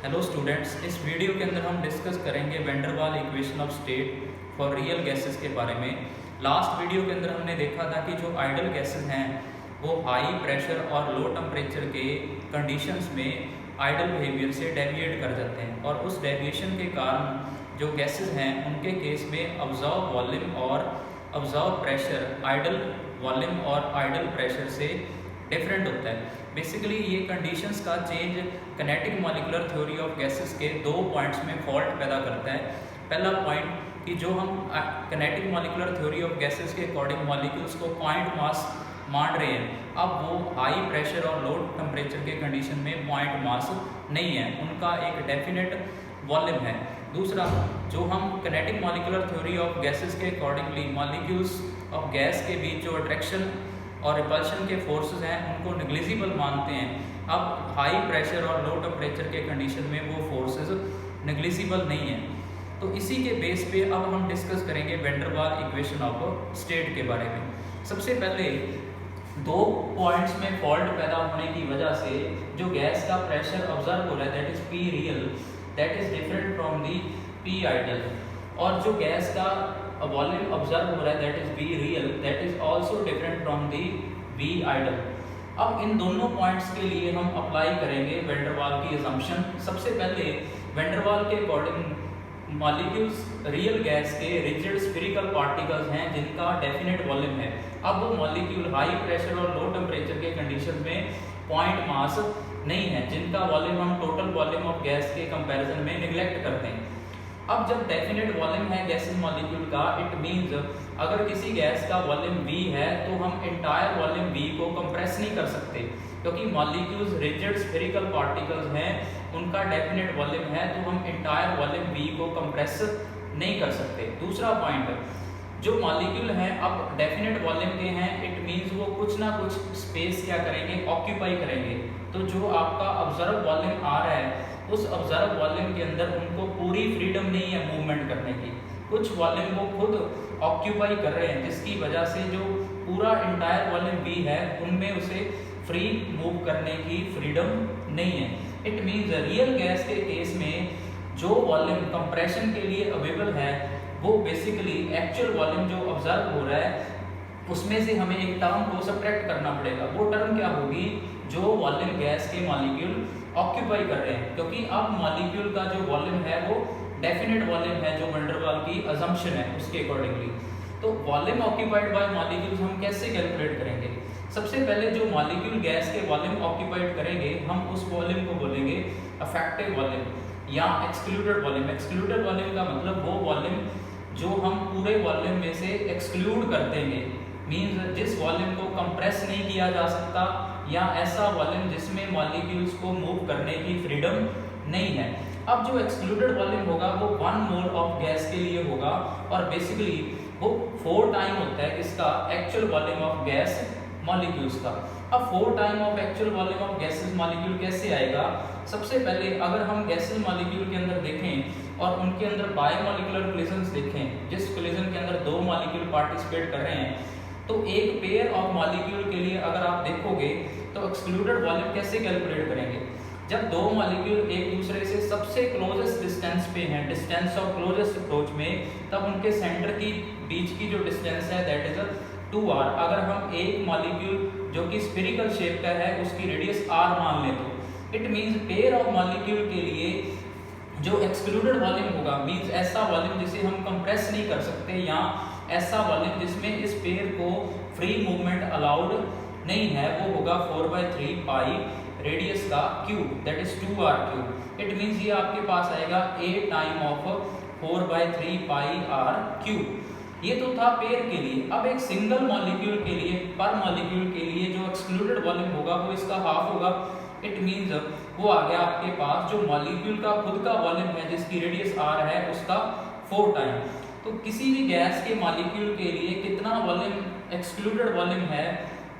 Hello students, इस video के अंदर हम डिस्कस करेंगे wander Waals equation of state for real gases के बारे में। लास्ट वीडियो के अंदर हमने देखा था कि जो आइडल गैसेस हैं वो हाई प्रेशर और लो टेम्परेचर के कंडीशंस में आइडल बिहेवियर से डेविएट कर जाते हैं और उस डेविएशन के कारण जो गैसेस हैं उनके केस में ऑब्जर्व वॉल्यूम और ऑब्जर्व प्रेशर आइडल वॉल्यूम और आइडल प्रेशर से डिफरेंट होता है। बेसिकली ये कंडीशंस का change kinetic molecular theory of gases के दो पॉइंट्स में फॉल्ट पैदा करता है। पहला पॉइंट कि जो हम kinetic molecular theory of gases के अकॉर्डिंग मॉलिक्यूल्स को पॉइंट मास मान रहे हैं, अब वो हाई प्रेशर और लो टेम्परेचर के कंडीशन में पॉइंट मास नहीं है, उनका एक डेफिनेट वॉल्यूम है। दूसरा, जो हम kinetic molecular theory of gases के अकॉर्डिंगली मॉलिक्यूल्स ऑफ गैस के बीच जो अट्रैक्शन और रिपल्शन के फोर्सेस हैं उनको नेग्लिजिबल मानते हैं। अब हाई प्रेशर और लो टेम्परेचर के कंडीशन में वो फोर्सेस नेग्लिजिबल नहीं है। तो इसी के बेस पे अब हम डिस्कस करेंगे wander Waals equation of state के बारे में। सबसे पहले दो पॉइंट्स में फॉल्ट पैदा होने की वजह से जो गैस का प्रेशर ऑब्जर्व हो रहा है that is P real, that is different from the P ideal, और जो गैस का वॉल्यूम ऑब्जर्व हो रहा है that is V real, that is also different from the V ideal. अब इन दोनों पॉइंट्स के लिए हम अप्लाई करेंगे वैंडर वाल की असम्पशन। सबसे पहले वैंडर वाल के अकॉर्डिंग मॉलिक्यूल्स रियल गैस के रिजिड स्फेरिकल पार्टिकल्स हैं जिनका डेफिनेट वॉल्यूम है। अब वो मॉलिक्यूल हाई प्रेशर और लो टेम्परेचर के कंडीशन में पॉइंट मास नहीं है, जिनका वॉल्यूम हम टोटल वॉल्यूम ऑफ गैस के कंपैरिजन में निगलेक्ट करते हैं। अब जब डेफिनेट वॉल्यूम है गैसेस मॉलिक्यूल का, इट मींस अगर किसी गैस का वॉल्यूम V है तो हम इंटायर वॉल्यूम V को कंप्रेस नहीं कर सकते, क्योंकि मॉलिक्यूल्स रिजिड स्फेरिकल पार्टिकल्स हैं, उनका डेफिनेट वॉल्यूम है, तो हम इंटायर वॉल्यूम V को कंप्रेस नहीं कर सकते। दूसरा पॉइंट, जो मॉलिक्यूल हैं अब डेफिनेट वॉल्यूम के हैं, इट मींस वो कुछ ना कुछ स्पेस क्या करेंगे, ऑक्यूपाई करेंगे। तो जो आपका ऑब्जर्व वॉल्यूम आ रहा है उस ऑब्जर्व वॉल्यूम के अंदर उनको पूरी फ्रीडम नहीं है मूवमेंट करने की, कुछ वॉल्यूम वो खुद ऑक्यूपाई कर रहे हैं, जिसकी वजह से जो पूरा इंटायर वॉल्यूम V है उनमें उसे फ्री मूव करने की फ्रीडम नहीं है। इट मींस रियल गैस के केस में जो वॉल्यूम कंप्रेशन के लिए अवेलेबल है वो बेसिकली एक्चुअल वॉल्यूम जो ऑब्जर्व हो रहा है उसमें से हमें एक टर्म को सब्ट्रैक्ट करना पड़ेगा। वो टर्म क्या होगी, जो वॉल्यूम गैस के मॉलिक्यूल ऑक्यूपाई कर रहे हैं, क्योंकि अब मॉलिक्यूल का जो वॉल्यूम है वो डेफिनेट वॉल्यूम है जो वैंडर वाल की अजम्पशन है उसके अकॉर्डिंगली। तो वॉल्यूम ऑक्यूपाइड बाय मॉलिक्यूल्स हम कैसे कैलकुलेट करेंगे? सबसे पहले जो मॉलिक्यूल गैस के वॉल्यूम ऑक्यूपाइड करेंगे हम उस वॉल्यूम को बोलेंगे अफेक्टिव वॉल्यूम या एक्सक्लूडेड वॉल्यूम। एक्सक्लूडेड वॉल्यूम का मतलब वो वॉल्यूम जो हम पूरे वॉल्यूम में से एक्सक्लूड कर देंगे, मींस जिस वॉल्यूम को कंप्रेस नहीं किया जा सकता या ऐसा वॉल्यूम जिसमें मॉलिक्यूल्स को मूव करने की फ्रीडम नहीं है। अब जो एक्सक्लूडेड वॉल्यूम होगा वो 1 मोल ऑफ गैस के लिए होगा और बेसिकली वो 4 टाइम होता है इसका actual volume of gas molecules का। अब 4 time of actual volume of gases molecule कैसे आएगा? सबसे पहले अगर हम गैसेस मॉलिक्यूल के अंदर देखें और उनके अंदर बायोमॉलिक्यूलर कोलिजन्स देखें, जिस कोलिजन के अंदर 2 मॉलिक्यूल पार्टिसिपेट कर रहे हैं, तो एक पेयर ऑफ मॉलिक्यूल के लिए अगर आप देखोगे तो एक्सक्लूडेड वॉल्यूम कैसे कैलकुलेट करेंगे? जब 2 मॉलिक्यूल एक दूसरे से सबसे क्लोजेस्ट डिस्टेंस पे हैं, डिस्टेंस ऑफ क्लोजेस्ट अप्रोच में, तब उनके सेंटर की बीच की जो डिस्टेंस है दैट इज 2r। अगर हम एक मॉलिक्यूल जो कि स्फेरिकल शेप का है उसकी रेडियस r मान लें तो it means pair of molecule के लिए जो एक्सक्लूडेड वॉल्यूम होगा मींस ऐसा वॉल्यूम जिसे हम कंप्रेस नहीं कर सकते या ऐसा वॉल्यूम जिसमें इस पेयर को फ्री मूवमेंट अलाउड नहीं है, वो होगा 4/3 पाई रेडियस का cube, that is 2r cube. It means ये आपके पास आएगा a time of 4/3 pi r cube. ये तो था पेयर के लिए। अब एक सिंगल मॉलिक्यूल के लिए, पर मॉलिक्यूल के लिए जो एक्सक्लूडेड वॉल्यूम होगा वो इसका हाफ होगा। इट मींस वो आ गया आपके पास जो मॉलिक्यूल का खुद का वॉल्यूम है जिसकी रेडियस r है उसका 4 टाइम। तो किसी भी गैस के मॉलिक्यूल के लिए कितना वॉल्यूम एक्सक्लूडेड वॉल्यूम है,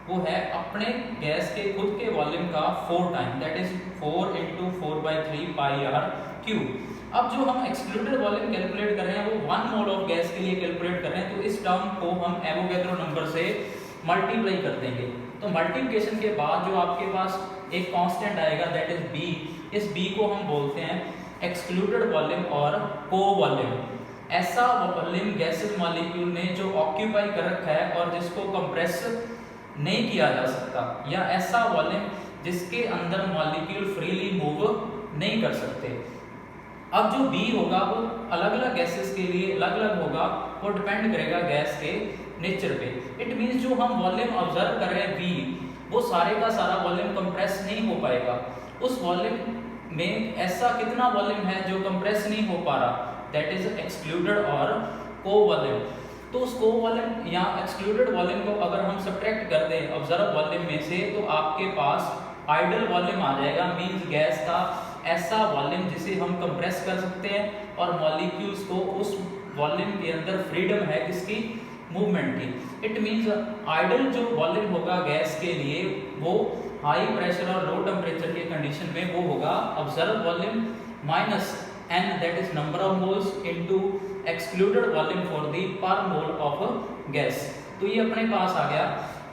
वो है अपने गैस के खुद के वॉल्यूम का 4 time, that is 4 × 4/3 pi r cube. अब जो हम एक्सक्लूडेड वॉल्यूम कैलकुलेट कर रहे हैं वो 1 मोल ऑफ गैस के लिए कैलकुलेट कर रहे हैं, तो इस टर्म को हम एवोगैड्रो नंबर से मल्टीप्लाई कर देंगे। तो मल्टीप्लिकेशन के बाद जो आपके पास एक कांस्टेंट आएगा दैट इज बी, इस बी को हम बोलते हैं एक्सक्लूडेड वॉल्यूम और को वॉल्यूम। ऐसा वॉल्यूम गैसेस मॉलिक्यूल ने जो ऑक्यूपाई कर रखा है और जिसको कंप्रेस नहीं किया जा सकता, या ऐसा वॉल्यूम जिसके अंदर मॉलिक्यूल फ्रीली मूव नहीं कर सकते। अब जो बी होगा वो अलग अलग गैसेस के लिए अलग अलग होगा, वो डिपेंड करेगा गैस के नेचर पे। इट मीन्स जो हम वॉल्यूम ऑब्जर्व कर रहे हैं बी, वो सारे का सारा वॉल्यूम कंप्रेस नहीं हो पाएगा। उस वॉल्यूम में ऐसा कितना वॉल्यूम है जो कंप्रेस नहीं हो पा रहा, दैट इज एक्सक्लूडेड और को वॉल्यूम। तो उस को वॉल्यूम या एक्सक्लूडेड वॉल्यूम को अगर हम सब्ट्रैक्ट कर दें ऑब्जर्व वॉल्यूम में से, तो आपके पास आइडल वॉल्यूम आ जाएगा। मींस गैस का ऐसा वॉल्यूम जिसे हम कंप्रेस कर सकते हैं और मॉलिक्यूल्स को उस वॉल्यूम के अंदर फ्रीडम है किसकी, मूवमेंट की। इट मींस आइडल जो वॉल्यूम होगा गैस के लिए वो हाई प्रेशर और लो टेम्परेचर के कंडीशन में वो होगा observe volume minus n, that is number of moles, into excluded volume for the पर मोल ऑफ गैस। तो ये अपने पास आ गया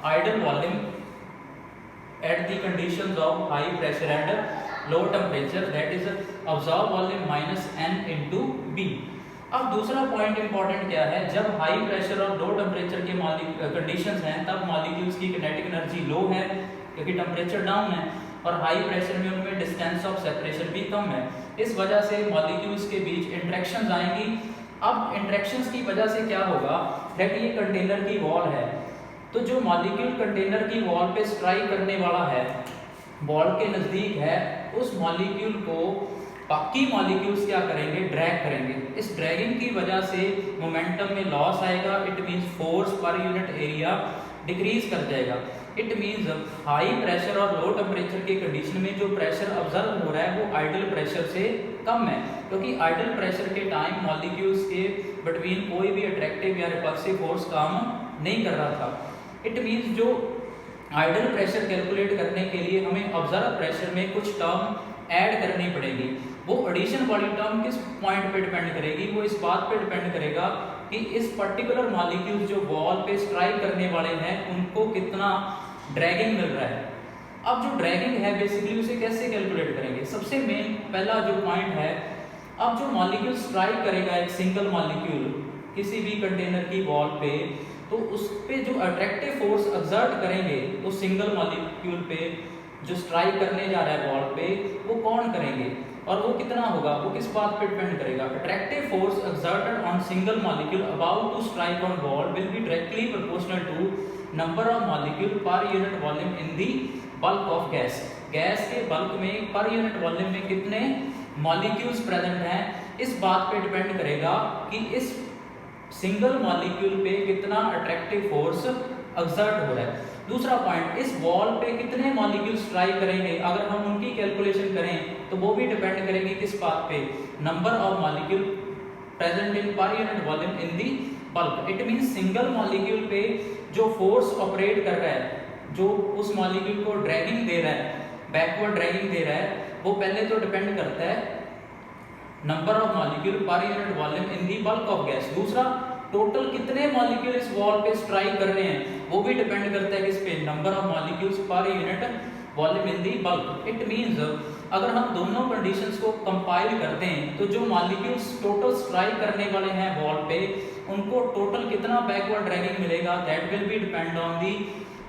ideal volume at the conditions of high pressure and low temperature, that is absorbed volume minus n into b। अब दूसरा point important क्या है, जब हाई प्रेशर और लो टेम्परेचर के कंडीशंस हैं तब मॉलिक्यूल्स की किनेटिक एनर्जी लो है क्योंकि टेम्परेचर डाउन है, और हाई प्रेशर में उनमें डिस्टेंस ऑफ सेपरेशन भी कम है। इस वजह से मॉलिक्यूल्स के बीच इंटरेक्शंस आएंगी। अब इंटरेक्शंस की वजह से क्या होगा, दैट ये कंटेनर की वॉल है, तो जो मॉलिक्यूल कंटेनर की वॉल पे स्ट्राइक करने वाला है, वॉल के नजदीक है, उस मॉलिक्यूल को बाकी मॉलिक्यूल्स क्या करेंगे, ड्रैग करेंगे। इस ड्रैगिंग की वजह से मोमेंटम में लॉस आएगा। It means force per unit area decrease कर जाएगा। इट मींस हाई प्रेशर और लो टेम्परेचर के कंडीशन में जो प्रेशर ऑब्जर्व हो रहा है वो आइडल प्रेशर से कम है, क्योंकि आइडल प्रेशर के टाइम मॉलिक्यूल्स के बिटवीन कोई भी अट्रैक्टिव या रिपल्सिव फोर्स काम नहीं कर रहा था। इट मीन्स जो आइडल प्रेशर कैलकुलेट करने के लिए हमें ऑब्जर्व प्रेशर में कुछ टर्म ऐड करनी पड़ेगी। वो एडिशन वाली टर्म किस पॉइंट पे डिपेंड करेगी, वो इस बात पे डिपेंड करेगा कि इस पर्टिकुलर मॉलिक्यूल जो वॉल पे स्ट्राइक करने वाले हैं उनको कितना ड्रैगिंग मिल रहा है। अब जो ड्रैगिंग है बेसिकली उसे कैसे कैलकुलेट करेंगे, सबसे मेन पहला जो पॉइंट है, अब जो मॉलिक्यूल स्ट्राइक करेगा एक सिंगल मॉलिक्यूल किसी भी कंटेनर की वॉल पे, तो उस पे जो अट्रैक्टिव फोर्स एक्सर्ट करेंगे उस सिंगल मॉलिक्यूल पे जो स्ट्राइक करने जा रहा है वॉल पे, वो कौन करेंगे और वो कितना होगा, वो किस बात पे डिपेंड करेगा। Attractive force exerted on single molecule about to strike on wall will be directly proportional to number of molecule per unit volume in the bulk of gas. Gas के बल्क में पर यूनिट वॉल्यूम में कितने molecules present हैं, इस बात पे depend करेगा कि इस सिंगल मॉलिक्यूल पे कितना अट्रैक्टिव फोर्स एक्सर्ट हो रहा है। दूसरा पॉइंट, इस वॉल पे कितने मॉलिक्यूल स्ट्राइक करेंगे, अगर हम उनकी कैलकुलेशन करें तो वो भी डिपेंड करेगी किस बात पे, number of molecule present in पर unit volume in the bulk. It means single molecule पे जो फोर्स ऑपरेट कर रहा है, जो उस मॉलिक्यूल को ड्रैगिंग दे रहा है, बैकवर्ड ड्रैगिंग दे रहा है, वो पहले तो डिपेंड करता है number of molecule per unit volume in the bulk of gas. दूसरा, टोटल कितने मॉलिक्यूल इस वॉल पे स्ट्राइक कर रहे हैं, वो भी डिपेंड करता है किस पे, नंबर ऑफ मॉलिक्यूल्स पर unit volume in the bulk. It means अगर हम दोनों कंडीशंस को कंपाइल करते हैं तो जो मॉलिक्यूल्स टोटल स्ट्राइक करने वाले हैं वॉल पे, उनको टोटल कितना बैकवर्ड ड्रैगिंग मिलेगा, that will be depend on the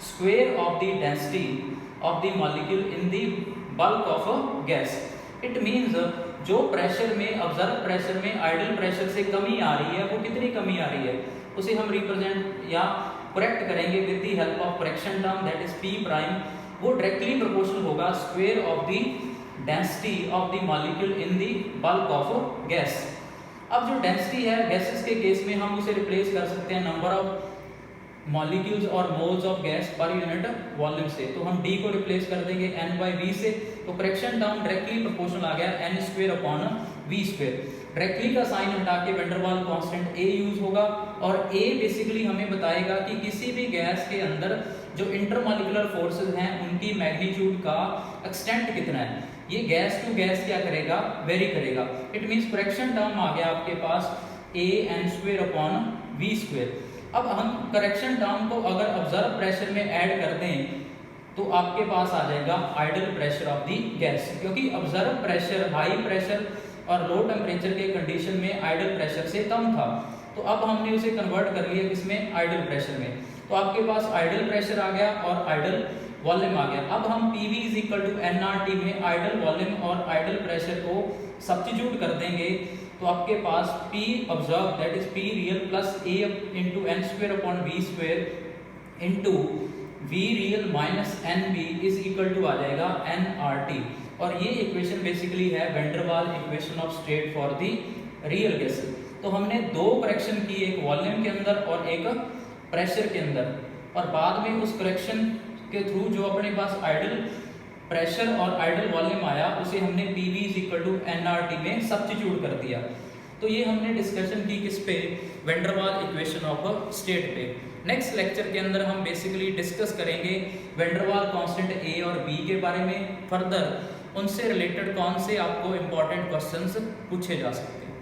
square of the density of the molecule in the bulk of gas. It means जो प्रेशर में ऑब्जर्व प्रेशर में आइडल प्रेशर से कमी आ रही है, वो कितनी कमी आ रही है, उसे हम रिप्रेजेंट या करेक्ट करेंगे with the help of correction term that is P prime. वो डायरेक्टली प्रोपोर्शनल होगा square of the density of the molecule in the bulk of gas. अब जो डेंसिटी है गैसेस के केस में हम उसे रिप्लेस कर सकते हैं नंबर ऑफ मॉलिक्यूल्स और मोल्स ऑफ गैस पर यूनिट वॉल्यूम से, तो हम d को रिप्लेस कर देंगे n/v से, तो करेक्शन टर्म डायरेक्टली प्रोपोर्शनल आ गया n² / v²। डायरेक्टली का साइन हटा के वैंडर वाल कांस्टेंट a यूज होगा, और a बेसिकली हमें बताएगा कि किसी भी गैस के अंदर जो इंटरमॉलिक्यूलर फोर्सेस हैं उनकी मैग्नीट्यूड का एक्सटेंट कितना है। ये गैस टू गैस क्या करेगा, वेरी करेगा। इट मींस करेक्शन टर्म आ गया आपके पास a n² / v²। अब हम करेक्शन टर्म को अगर ऑब्जर्व प्रेशर में ऐड कर दें तो आपके पास आ जाएगा ideal pressure of the gas, क्योंकि ऑब्जर्व प्रेशर हाई प्रेशर और लो टेम्परेचर के कंडीशन में आइडल प्रेशर से कम था। तो अब हमने उसे कन्वर्ट कर लिया किसमें, आइडल प्रेशर में। तो आपके पास आइडल प्रेशर आ गया और आइडल वॉल्यूम आ गया। अब हम PV is equal to nRT में आइडल वॉल्यूम और आइडल प्रेशर को सब्स्टिट्यूट कर देंगे। तो आपके पास P observe that is P real plus A into n square upon V square into V real minus NV is equal to आ जाएगा nRT। और ये इक्वेशन बेसिकली है van der Waals equation of state for the real gases. तो हमने दो correction की, एक वॉल्यूम के अंदर और एक प्रेशर के अंदर, और बाद में उस करेक्शन के थ्रू जो अपने पास आइडल प्रेशर और आइडल वॉल्यूम आया उसे हमने PV is equal to nRT में सब्स्टिट्यूट कर दिया। तो ये हमने डिस्कशन की किस पे, wander Waals equation of state पे। नेक्स्ट लेक्चर के अंदर हम बेसिकली डिस्कस करेंगे वैंडर वाल कांस्टेंट A और B के बारे में। फर्दर उनसे रिलेटेड कौन से आपको इंपॉर्टेंट क्वेश्चंस पूछे जा सकते हैं।